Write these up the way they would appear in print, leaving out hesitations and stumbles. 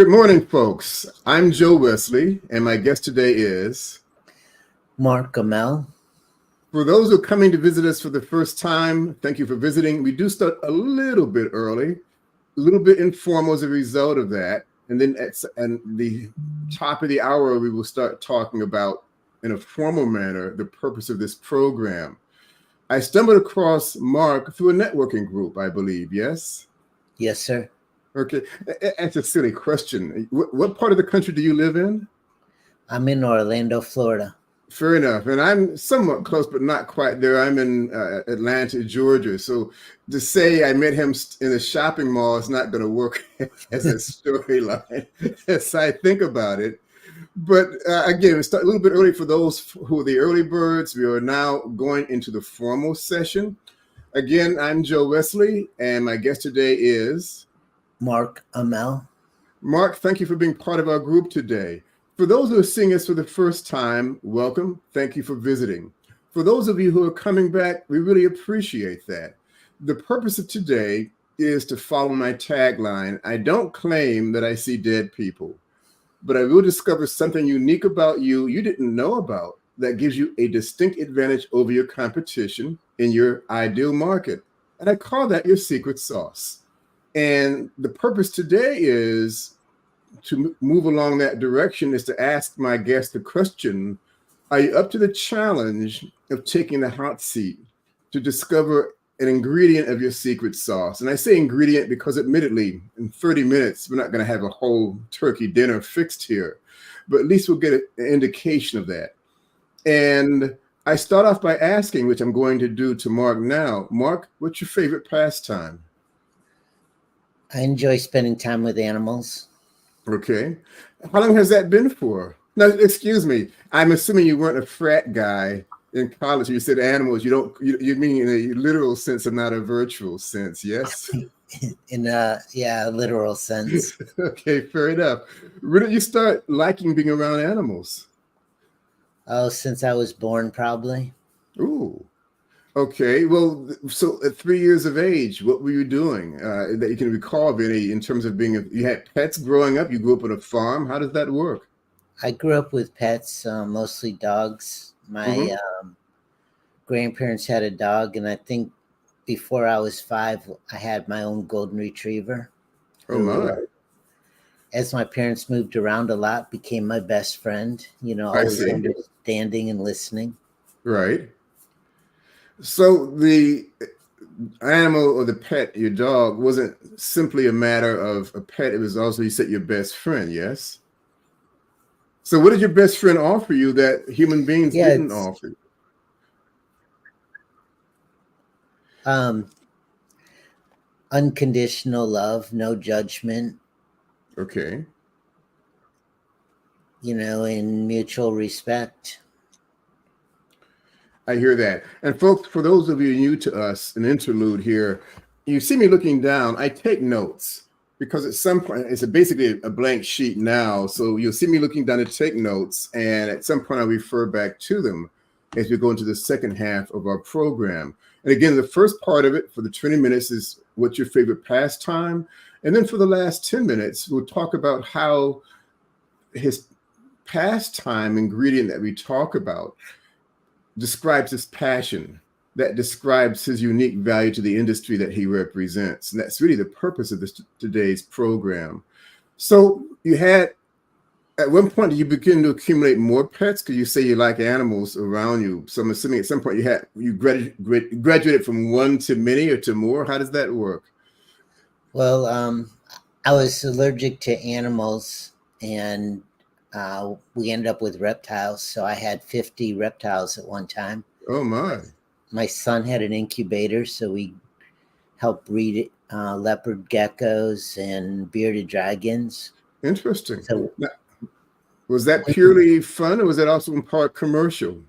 Good morning, folks. I'm Joe Wesley, and my guest today is. Mark Amell. For those who are coming to visit us for the first time, thank you for visiting. We do start a little bit early, a little bit informal as a result of that. And then at the top of the hour, we will start talking about, in a formal manner, the purpose of this program. I stumbled across Mark through a networking group, I believe, yes? Yes, sir. Okay, that's a silly question. What part of the country do you live in? I'm in Orlando, Florida. Fair enough. And I'm somewhat close, but not quite there. I'm in Atlanta, Georgia. So to say I met him in a shopping mall is not going to work as a storyline as I think about it. But again, it's a little bit early for those who are the early birds. We are now going into the formal session. Again, I'm Joe Wesley, and my guest today is Mark Amell. Mark, thank you for being part of our group today. For those who are seeing us for the first time, welcome. Thank you for visiting. For those of you who are coming back, we really appreciate that. The purpose of today is to follow my tagline. I don't claim that I see dead people, but I will discover something unique about you didn't know about that gives you a distinct advantage over your competition in your ideal market. And I call that your secret sauce. And the purpose today is to move along that direction is to ask my guest the question, are you up to the challenge of taking the hot seat to discover an ingredient of your secret sauce? And I say ingredient because admittedly, in 30 minutes, we're not going to have a whole turkey dinner fixed here, but at least we'll get an indication of that. And I start off by asking, which I'm going to do to Mark now. Mark, what's your favorite pastime? I enjoy spending time with animals. Okay. How long has that been for? No, excuse me. I'm assuming you weren't a frat guy in college. You said animals. You mean in a literal sense and not a virtual sense, yes? In a literal sense. Okay, fair enough. When did you start liking being around animals? Oh, since I was born, probably. Ooh. Okay, well, so at 3 years of age, what were you doing that you can recall of any in terms of you had pets growing up? You grew up on a farm. How does that work? I grew up with pets, mostly dogs. My grandparents had a dog, and I think before I was 5, I had my own golden retriever. Oh my! As my parents moved around a lot, became my best friend. Always understanding and listening. Right. So the animal or the pet, your dog, wasn't simply a matter of a pet. It was also, you said, your best friend, yes? So what did your best friend offer you that human beings didn't offer? Unconditional love, no judgment. Okay. And mutual respect. I hear that. And folks, for those of you new to us, an interlude here, you see me looking down, I take notes because at some point, it's basically a blank sheet now. So you'll see me looking down to take notes. And at some point, I'll refer back to them as we go into the second half of our program. And again, the first part of it for the 20 minutes is what's your favorite pastime? And then for the last 10 minutes, we'll talk about how his pastime ingredient that we talk about describes his passion, that describes his unique value to the industry that he represents. And that's really the purpose of today's program. So you had, at one point, did you begin to accumulate more pets? Because you say you like animals around you. So I'm assuming at some point you graduated from one to many or to more. How does that work? Well, I was allergic to animals, and we ended up with reptiles. So I had 50 reptiles at one time. Oh, my. My son had an incubator, so we helped breed leopard geckos and bearded dragons. Interesting. So, now, was that purely fun, or was that also in part commercial?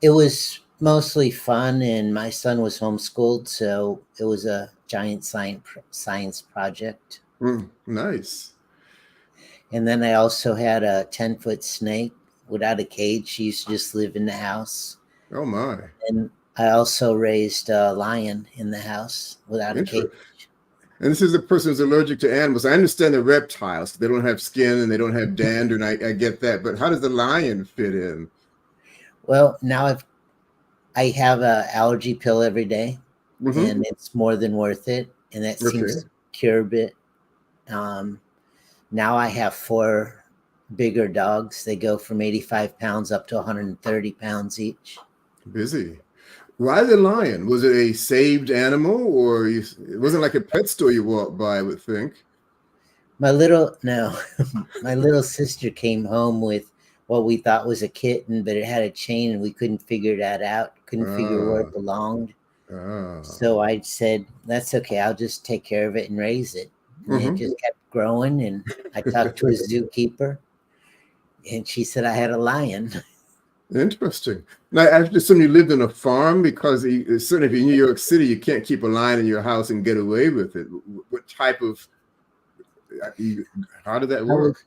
It was mostly fun, and my son was homeschooled, so it was a giant science project. Nice. And then I also had a 10-foot snake without a cage. She used to just live in the house. Oh, my. And I also raised a lion in the house without a cage. And this is a person who's allergic to animals. I understand the reptiles. They don't have skin and they don't have dander, and I get that. But how does the lion fit in? Well, now I have a allergy pill every day, Hmm. and it's more than worth it, and that seems Okay. to cure a bit. Um, Now I have four bigger dogs. They go from 85 pounds up to 130 pounds each. Busy. Why the lion? Was it a saved animal, or it wasn't like a pet store you walked by, I would think. My little no, my little sister came home with what we thought was a kitten, but it had a chain and we couldn't figure that out. Couldn't figure where Ah, it belonged. ah. So I said, "That's okay. I'll just take care of it and raise it." And it Hmm. just kept growing. And I talked to a zookeeper, and she said I had a lion. Interesting. Now, I assume you lived on a farm because certainly if you're in New York City, you can't keep a lion in your house and get away with it. What type of, how did that I was work?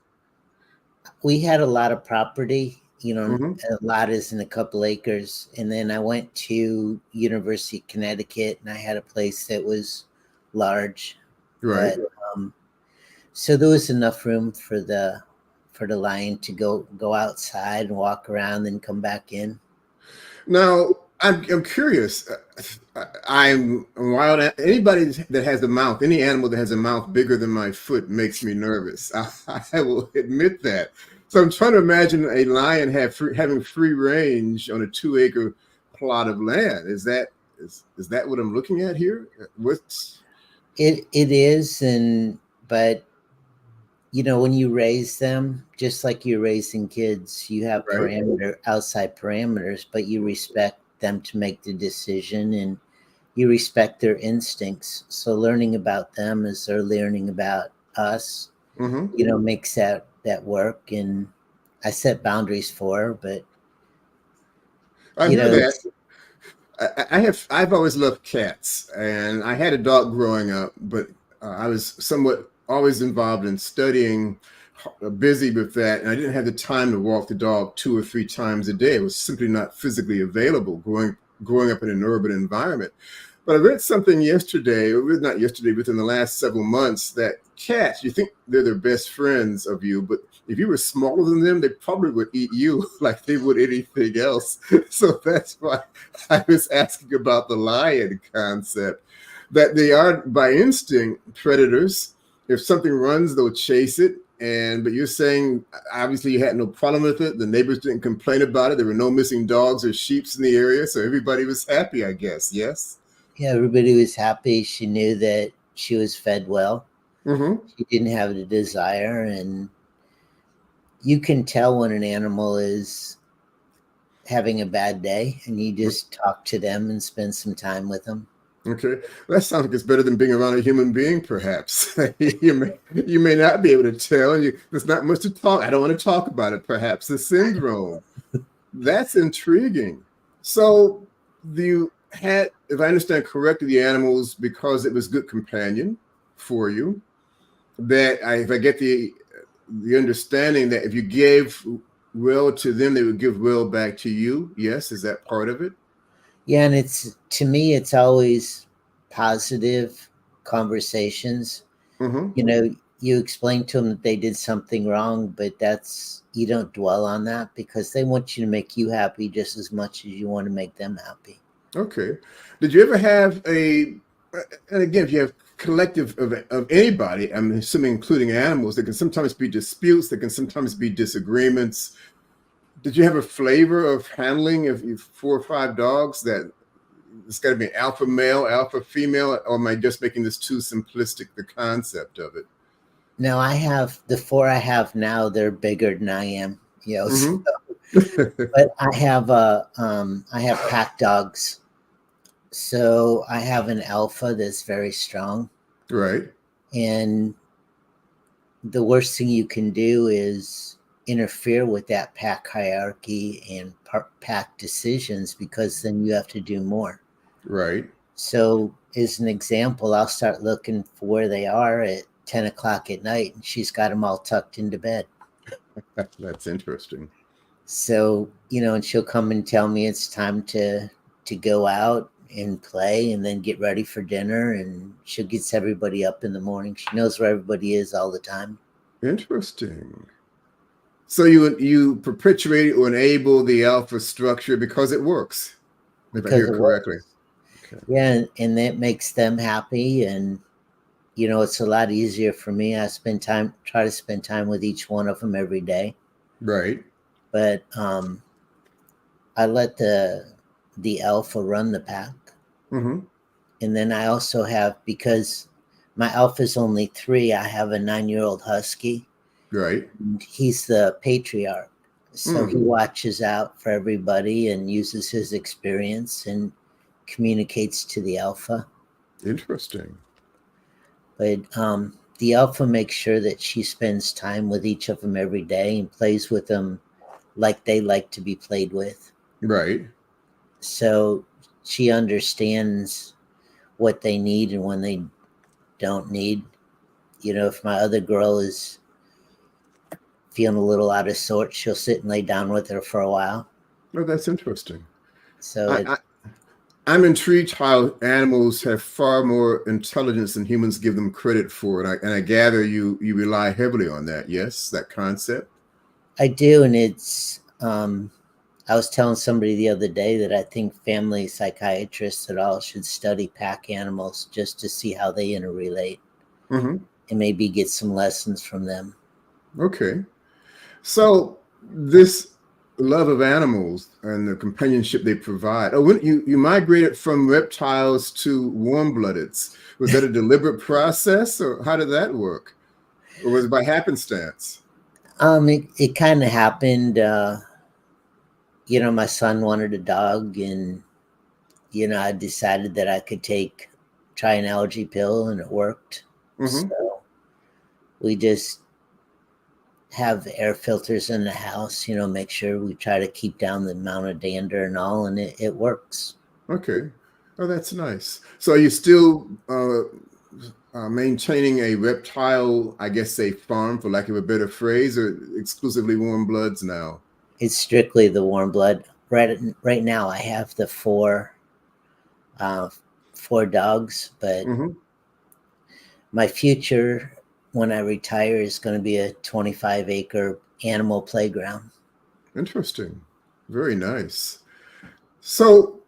We had a lot of property, Hmm. a lot is in a couple acres. And then I went to University of Connecticut and I had a place that was large, Right. but so there was enough room for the lion to go outside and walk around and come back in. Now, I'm curious. I'm wild. Anybody that has a mouth, any animal that has a mouth bigger than my foot makes me nervous. I will admit that. So I'm trying to imagine a lion having free range on a 2 acre plot of land. Is that what I'm looking at here? What's It is, and but when you raise them, just like you're raising kids, you have right? outside parameters, but you respect them to make the decision and you respect their instincts. So learning about them as they're learning about us, Hmm. makes that work. And I set boundaries for her, but I hear that. it's I've always loved cats, and I had a dog growing up, but I was somewhat always involved in studying, busy with that, and I didn't have the time to walk the dog 2 or 3 times a day. It was simply not physically available growing up in an urban environment. But I read something yesterday, or not yesterday, within the last several months, that cats, you think they're the best friends of you, but if you were smaller than them, they probably would eat you like they would anything else. So that's why I was asking about the lion concept, that they are by instinct predators. If something runs, they'll chase it. But you're saying obviously you had no problem with it. The neighbors didn't complain about it. There were no missing dogs or sheeps in the area, so everybody was happy, I guess. Yes. yeah, everybody was happy. She knew that she was fed well. Hmm. She didn't have the desire, and you can tell when an animal is having a bad day, and you just talk to them and spend some time with them. Okay, that sounds like it's better than being around a human being, perhaps. You may not be able to tell, and there's not much to talk. I don't want to talk about it, perhaps, the syndrome. That's intriguing. So you had, if I understand correctly, the animals because it was good companion for you. If I get the understanding that if you gave will to them, they would give will back to you. Yes, is that part of it? Yeah, and it's to me, it's always positive conversations. Hmm. You explain to them that they did something wrong, but you don't dwell on that because they want you to make you happy just as much as you want to make them happy. Okay. Did you ever have and again, if you have collective of anybody, I'm assuming including animals, there can sometimes be disputes, there can sometimes be disagreements. Did you have a flavor of handling if 4 or 5 dogs that it's got to be an alpha male, alpha female, or am I just making this too simplistic, the concept of it? Now I have the four I have now, they're bigger than I am, so, Hmm. but I have pack dogs. So I have an alpha that's very strong. Right. And the worst thing you can do is interfere with that pack hierarchy and pack decisions because then you have to do more. Right. So, as an example, I'll start looking for where they are at 10 o'clock at night and she's got them all tucked into bed. That's interesting. So, and she'll come and tell me it's time to go out. and play and then get ready for dinner. And she gets everybody up in the morning. She knows where everybody is all the time. Interesting. So you perpetuate or enable the alpha structure because it works, if I Because hear it correctly. works. Okay. Yeah, and that makes them happy. And it's a lot easier for me. Try to spend time with each one of them every day. Right. But I let the alpha run the pack. Mm-hmm. And then I also have, because my alpha's only 3, I have a 9-year-old husky. Right. And he's the patriarch. So he Mm. watches out for everybody and uses his experience and communicates to the alpha. Interesting. But the alpha makes sure that she spends time with each of them every day and plays with them like they like to be played with. Right. So she understands what they need and when they don't need. If my other girl is feeling a little out of sorts, she'll sit and lay down with her for a while. Oh, that's interesting. So I, I'm intrigued how animals have far more intelligence than humans give them credit for, and I gather you rely heavily on that. Yes, that concept. I do, and it's. I was telling somebody the other day that I think family psychiatrists at all should study pack animals just to see how they interrelate Mm-hmm. and maybe get some lessons from them. Okay. So this love of animals and the companionship they provide. Oh, when you migrated from reptiles to warm-bloodeds, was that a deliberate process, or how did that work, or was it by happenstance? It kind of happened. My son wanted a dog, and I decided that I could try an allergy pill, and it worked. Mm-hmm. So we just have air filters in the house, make sure we try to keep down the amount of dander and all, and it works. Okay. Oh, that's nice. So are you still maintaining a reptile, I guess, say farm, for lack of a better phrase, or exclusively warm bloods now? It's strictly the warm blood. Right now, I have the uh, four dogs, but Mm-hmm. my future when I retire is going to be a 25-acre animal playground. Interesting. Very nice. So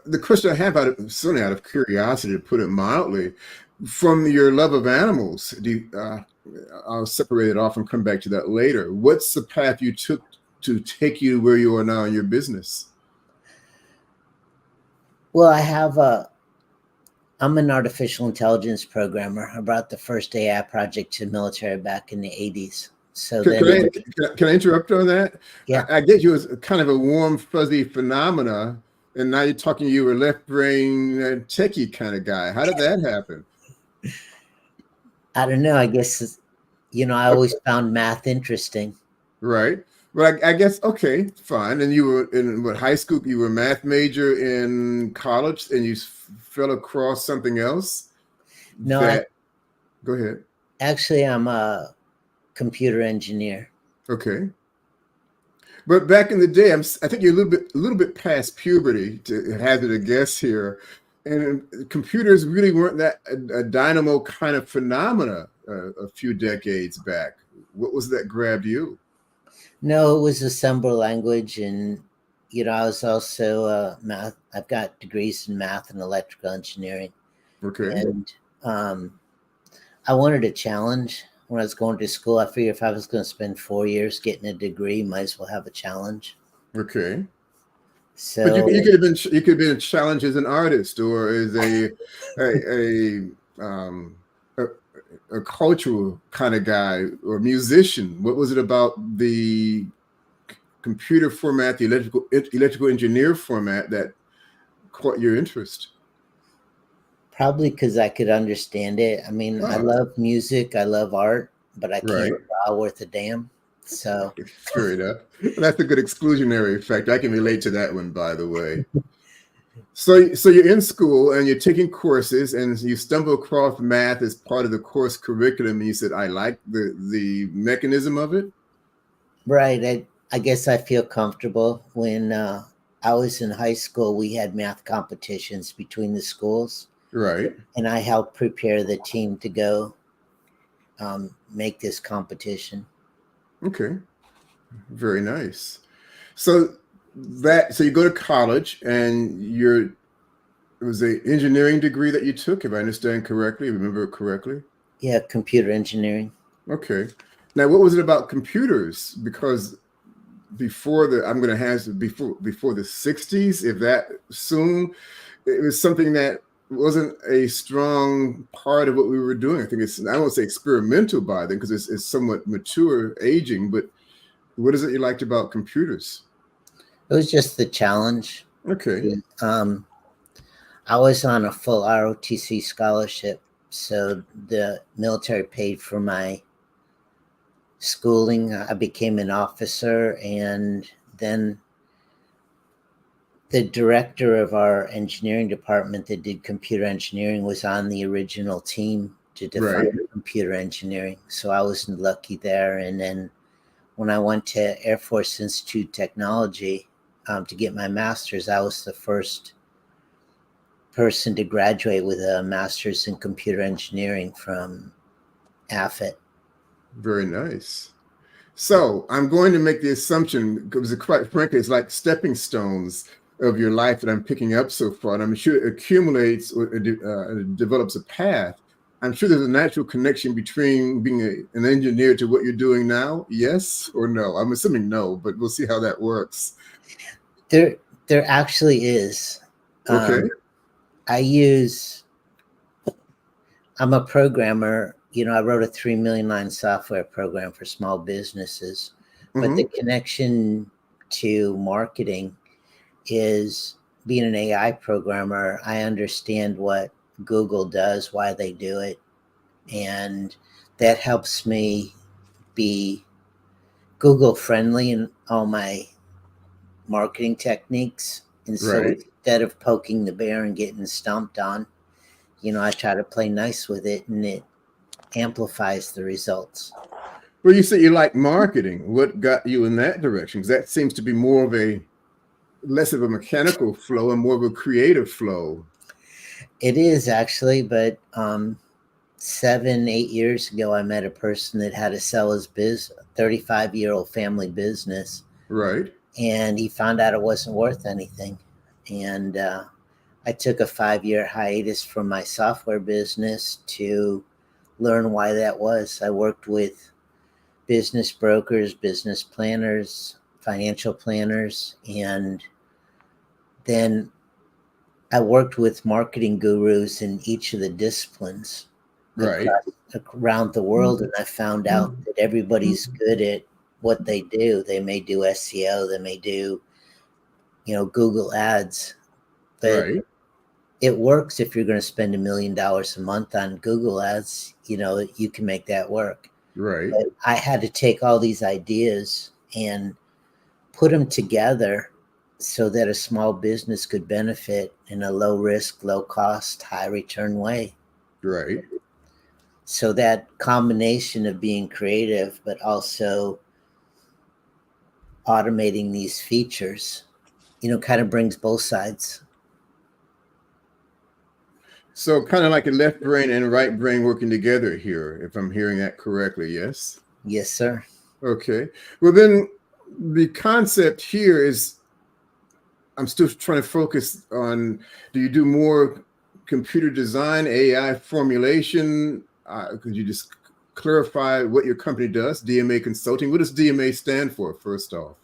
the question I have, certainly out of curiosity, to put it mildly, from your love of animals, I'll separate it off and come back to that later. What's the path you took to take you where you are now in your business? Well, I'm an artificial intelligence programmer. I brought the first AI project to the military back in the 80s. So Can, then, can I can I interrupt on that? yeah, I get you as kind of a warm, fuzzy phenomena, and now you're talking you were left brain techie kind of guy. How did that happen? I don't know. I guess, I always found math interesting. Right. Well, I guess, okay, fine. And you were in what, high school? You were a math major in college, and you fell across something else No, that, go ahead. I'm a computer engineer. Okay. But back in the day, I think you're a little bit past puberty, to hazard a guess here. And computers really weren't that a dynamo kind of phenomena a few decades back. What was that grabbed you? No, it was assembly language, and I was also math. I've got degrees in math and electrical engineering, Okay. and I wanted a challenge when I was going to school. I figured if I was going to spend 4 years getting a degree, might as well have a challenge. Okay. But you So could have been, you could have been challenged as an artist, or as a a, a cultural kind of guy or musician. What was it about the computer format, the electrical engineer format, that caught your interest? probably because I could understand it. I mean, I Ah, love music, I love art, but I can't right. draw worth a damn. So Fair enough. That's a good exclusionary effect. I can relate to that one, by the way. So you're in school and you're taking courses, and you stumble across math as part of the course curriculum, and you said, I like the mechanism of it. right, I guess I feel comfortable when I was in high school, we had math competitions between the schools, Right. and I helped prepare the team to go make this competition. Okay. Very nice. So so you go to college and it was a engineering degree that you took, if I understand correctly, remember it correctly. Yeah, computer engineering. Okay. Now, what was it about computers? Because I'm going to hazard before the 60s, if that soon, it was something that wasn't a strong part of what we were doing. I think I won't say experimental by then because it's somewhat mature aging, but what is it you liked about computers? It was just the challenge. Okay. I was on a full ROTC scholarship, so the military paid for my schooling. I became an officer, and then the director of our engineering department that did computer engineering was on the original team to define Right. computer engineering. So I was lucky there. And then when I went to Air Force Institute Technology to get my master's, I was the first person to graduate with a master's in computer engineering from AFIT. Very nice. So I'm going to make the assumption, because quite frankly, it's like stepping stones of your life that I'm picking up so far, and I'm sure it accumulates or develops a path. I'm sure there's a natural connection between being an engineer to what you're doing now. Yes or no? I'm assuming no, but we'll see how that works. There actually is. Okay. I'm a programmer. I wrote a 3 million line software program for small businesses, but the connection to marketing is being an AI programmer. I understand what Google does, why they do it, and that helps me be Google friendly in all my marketing techniques. And so Right. instead of poking the bear and getting stomped on, I try to play nice with it, and it amplifies the results. Well, you said you like marketing. What got you in that direction? Because that seems to be less of a mechanical flow and more of a creative flow. It is actually, but 7, 8 years ago, I met a person that had to sell his 35-year-old family business, Right. and he found out it wasn't worth anything. And I took a 5-year hiatus from my software business to learn why that was. I worked with business brokers, business planners, financial planners, and then I worked with marketing gurus in each of the disciplines Right. around the world, and I found out that everybody's good at what they do. They may do SEO, they may do, Google ads, but Right. it works if you're going to spend $1 million a month on Google ads. You can make that work. Right. But I had to take all these ideas and put them together so that a small business could benefit in a low risk, low cost, high return way. Right. So that combination of being creative, but also automating these features, kind of brings both sides. So kind of like a left brain and right brain working together here, if I'm hearing that correctly, yes? Yes, sir. Okay. Well, then the concept here is I'm still trying to focus on, do you do more computer design, AI formulation? Could you just clarify what your company does, DMA Consulting? What does DMA stand for, first off?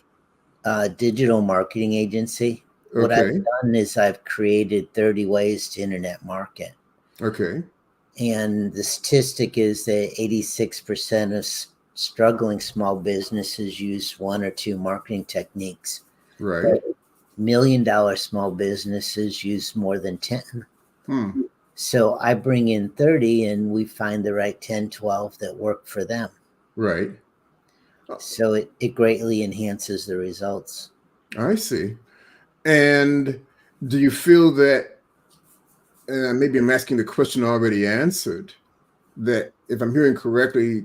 Digital marketing agency. What I've Okay. done is I've created 30 ways to internet market. Okay. And the statistic is that 86% of struggling small businesses use one or two marketing techniques. Right. $1 million small businesses use more than 10. So I bring in 30 and we find the right 10, 12 that work for them. Right. So it greatly enhances the results. I see. And do you feel that, maybe I'm asking the question already answered, that if I'm hearing correctly,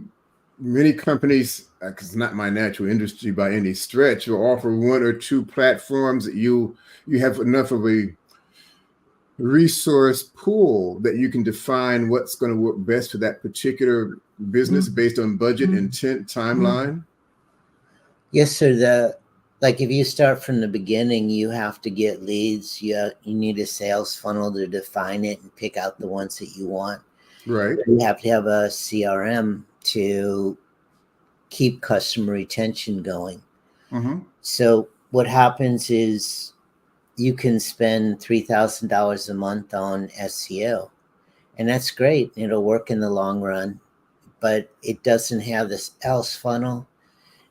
many companies, because it's not my natural industry by any stretch, will offer one or two platforms that you have enough of a resource pool that you can define what's going to work best for that particular business based on budget, intent, timeline. Yes, sir. Like if you start from the beginning, you have to get leads. You need a sales funnel to define it and pick out the ones that you want. Right. You have to have a CRM to keep customer retention going. Mm-hmm. So what happens is you can spend $3,000 a month on SEO, and that's great. It'll work in the long run, but it doesn't have this else funnel.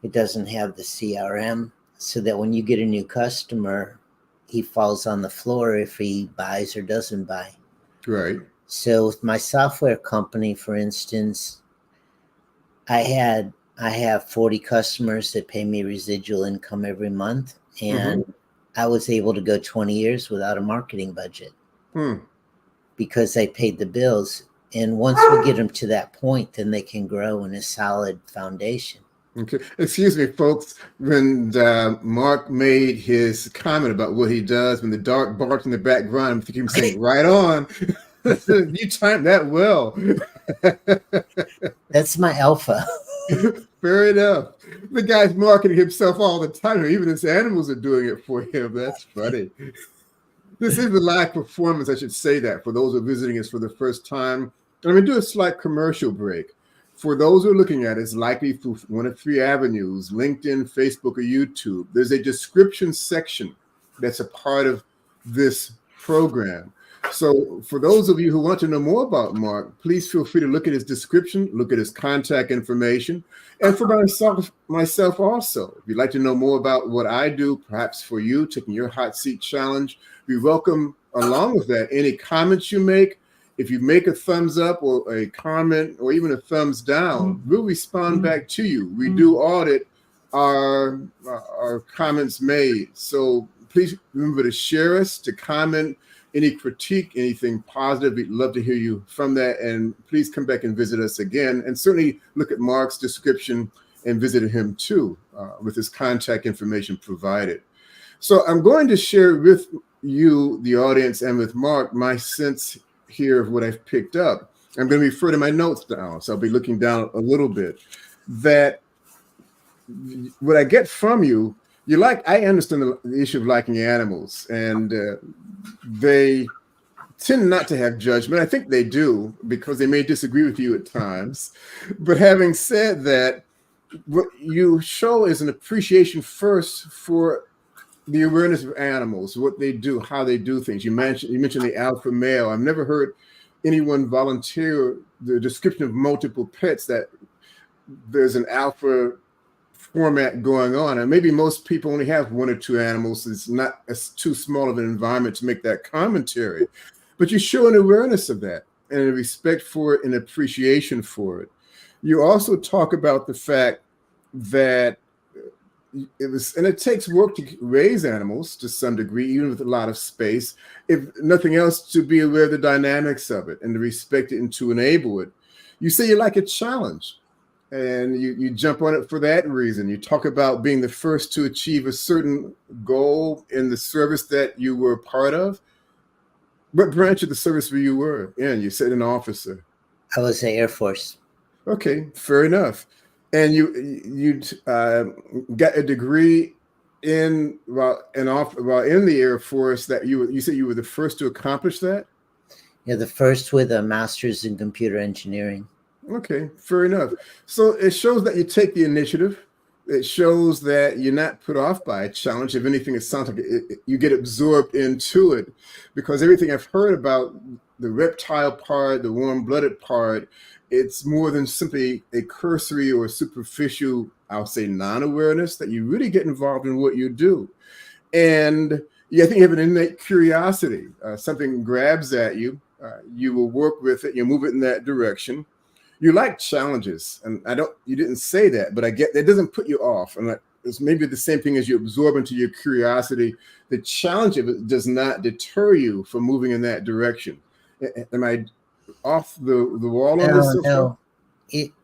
It doesn't have the CRM, so that when you get a new customer, he falls on the floor if he buys or doesn't buy. Right. So with my software company, for instance, I have 40 customers that pay me residual income every month, and I was able to go 20 years without a marketing budget because I paid the bills. And once we get them to that point, then they can grow in a solid foundation. Okay. Excuse me, folks. When Mark made his comment about what he does, when the dog barked in the background, I'm thinking him saying, right on. You timed that well. That's my alpha. Fair enough. The guy's marketing himself all the time. Even his animals are doing it for him. That's funny. This is the live performance. I should say that for those who are visiting us for the first time. I'm going to do a slight commercial break. For those who are looking at it, it's likely through one of three avenues: LinkedIn, Facebook, or YouTube. There's a description section that's a part of this program. So for those of you who want to know more about Mark, please feel free to look at his description, look at his contact information. And for myself also, if you'd like to know more about what I do, perhaps for you, taking your hot seat challenge, we welcome, along with that, any comments you make. If you make a thumbs up or a comment or even a thumbs down, we'll respond back to you. We do audit our comments made. So please remember to share us, to comment, any critique, anything positive. We'd love to hear you from that. And please come back and visit us again. And certainly look at Mark's description and visit him too, with his contact information provided. So I'm going to share with you, the audience, and with Mark, my sense here of what I've picked up. I'm going to refer to my notes now, so I'll be looking down a little bit. That what I get from you, I understand the issue of liking animals, and they tend not to have judgment. I think they do, because they may disagree with you at times. But having said that, what you show is an appreciation first for the awareness of animals, what they do, how they do things. You mentioned the alpha male. I've never heard anyone volunteer the description of multiple pets, that there's an alpha format going on. And maybe most people only have one or two animals. It's not too small of an environment to make that commentary. But you show an awareness of that and a respect for it and appreciation for it. You also talk about the fact that it takes work to raise animals to some degree, even with a lot of space, if nothing else, to be aware of the dynamics of it and to respect it and to enable it. You say you like a challenge, and you jump on it for that reason. You talk about being the first to achieve a certain goal in the service that you were a part of. What branch of the service were you were in? You said an officer. I was the Air Force. Okay, fair enough. And you got a degree in the Air Force. That you said you were the first to accomplish that. Yeah, the first with a master's in computer engineering. Okay, fair enough. So it shows that you take the initiative. It shows that you're not put off by a challenge. If anything, it sounds like you get absorbed into it, because everything I've heard about the reptile part, the warm-blooded part, it's more than simply a cursory or superficial, I'll say, non-awareness, that you really get involved in what you do. And I think you have an innate curiosity. Something grabs at you. You will work with it. You move it in that direction. You like challenges, and you didn't say that, but I get that doesn't put you off. And it's maybe the same thing as you absorb into your curiosity. The challenge of it does not deter you from moving in that direction. Am I off the wall on this? No.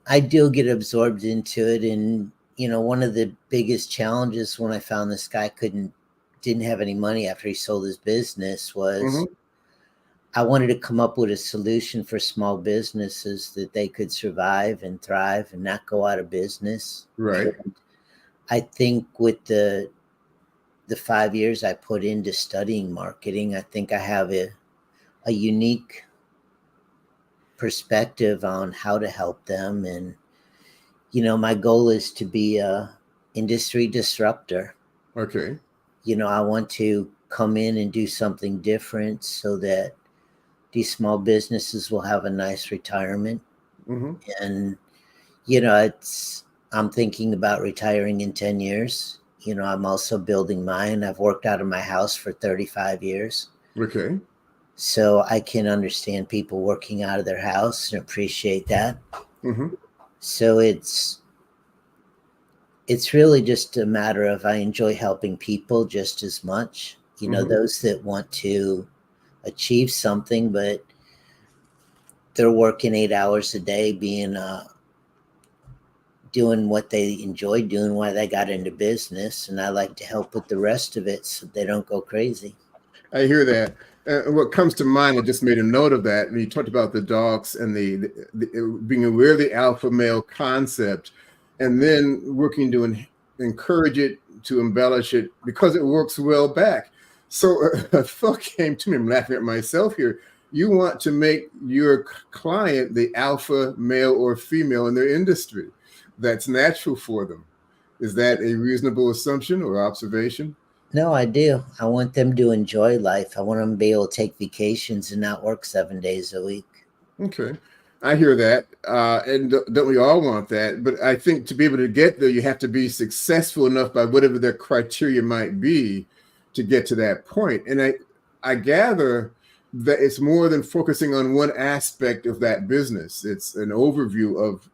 I do get absorbed into it. And, one of the biggest challenges when I found this guy didn't have any money after he sold his business was Hmm. I wanted to come up with a solution for small businesses that they could survive and thrive and not go out of business. Right. And I think with the 5 years I put into studying marketing, I think I have a unique perspective on how to help them. And, my goal is to be a industry disruptor. Okay. I want to come in and do something different so that these small businesses will have a nice retirement. Hmm. And, it's, I'm thinking about retiring in 10 years. I'm also building mine. I've worked out of my house for 35 years. Okay. So I can understand people working out of their house and appreciate that. Hmm. So it's really just a matter of I enjoy helping people just as much. Hmm. Those that want to achieve something, but they're working 8 hours a day, being doing what they enjoy doing, why they got into business, and I like to help with the rest of it so they don't go crazy. I hear that. What comes to mind, I just made a note of that. And you talked about the dogs and being aware of the alpha male concept, and then working to encourage it, to embellish it, because it works well back. So a thought came to me. I'm laughing at myself here. You want to make your client the alpha male or female in their industry. That's natural for them. Is that a reasonable assumption or observation? No, I do. I want them to enjoy life. I want them to be able to take vacations and not work 7 days a week. Okay. I hear that. And don't we all want that? But I think to be able to get there, you have to be successful enough by whatever their criteria might be to get to that point. And I gather that it's more than focusing on one aspect of that business. It's an overview of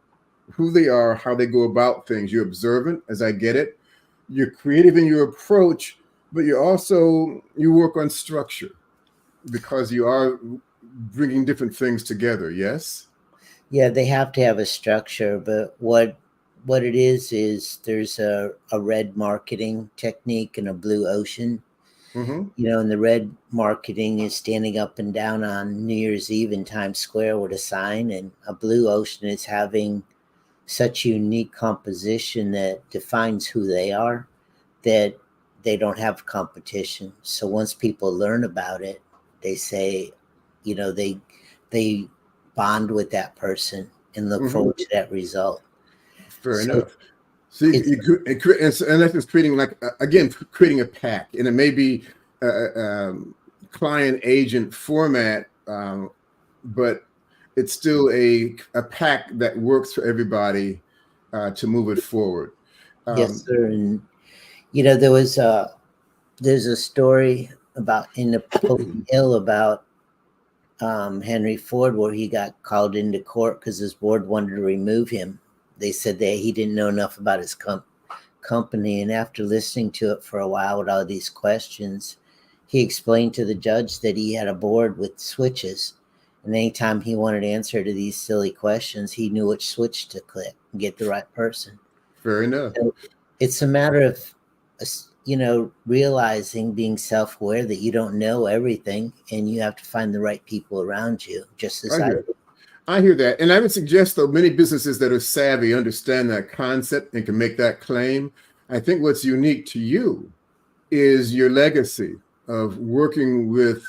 who they are, how they go about things. You're observant, as I get it. You're creative in your approach, but you work on structure because you are bringing different things together. Yes. Yeah, they have to have a structure, but what it is there's a red marketing technique and a blue ocean. Mm-hmm. And the red marketing is standing up and down on New Year's Eve in Times Square with a sign, and a blue ocean is having such unique composition that defines who they are, that they don't have competition. So once people learn about it, they say, they bond with that person and look Mm-hmm. forward to that result. Fair So enough. So it's and that's just creating like again creating a pack, and it may be client agent format, but it's still a pack that works for everybody to move it forward. yes, Um, sir. And there's a story about in Napoleon Hill about Henry Ford, where he got called into court because his board wanted to remove him. They said that he didn't know enough about his company. And after listening to it for a while with all these questions, he explained to the judge that he had a board with switches. And anytime he wanted to answer to these silly questions, he knew which switch to click and get the right person. Fair enough. So it's a matter of, realizing, being self-aware that you don't know everything and you have to find the right people around you, just as I I hear. do. I hear that. And I would suggest, though, many businesses that are savvy understand that concept and can make that claim. I think what's unique to you is your legacy of working with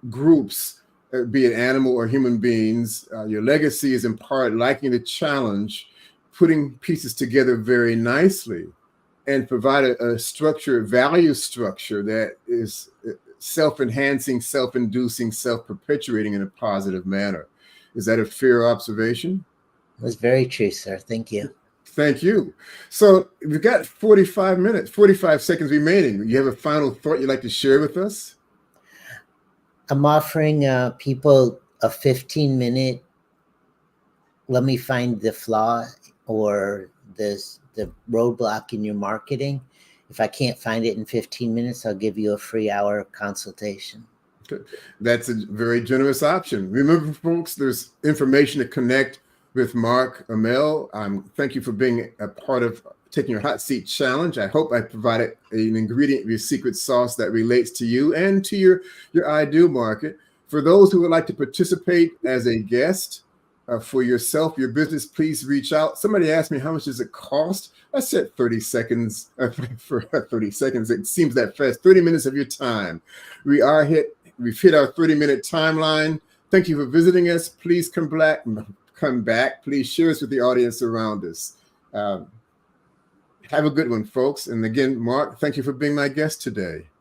groups, be it animal or human beings. Your legacy is in part liking the challenge, putting pieces together very nicely, and provide a structure, value structure that is self-enhancing, self-inducing, self-perpetuating in a positive manner. Is that a fair observation? It was very true, sir. Thank you. Thank you. So we've got 45 minutes, 45 seconds remaining. You have a final thought you'd like to share with us? I'm offering people a 15-minute, let me find the flaw or the roadblock in your marketing. If I can't find it in 15 minutes, I'll give you a free hour consultation. Okay. That's a very generous option. Remember, folks, there's information to connect with Mark Amell. Thank you for being a part of taking your hot seat challenge. I hope I provided an ingredient of your secret sauce that relates to you and to your ideal market. For those who would like to participate as a guest for yourself, your business, please reach out. Somebody asked me, how much does it cost? I said 30 seconds for 30 seconds. It seems that fast. 30 minutes of your time. We've hit our 30-minute timeline. Thank you for visiting us. Please come back. Please share us with the audience around us. Have a good one, folks. And again, Mark, thank you for being my guest today.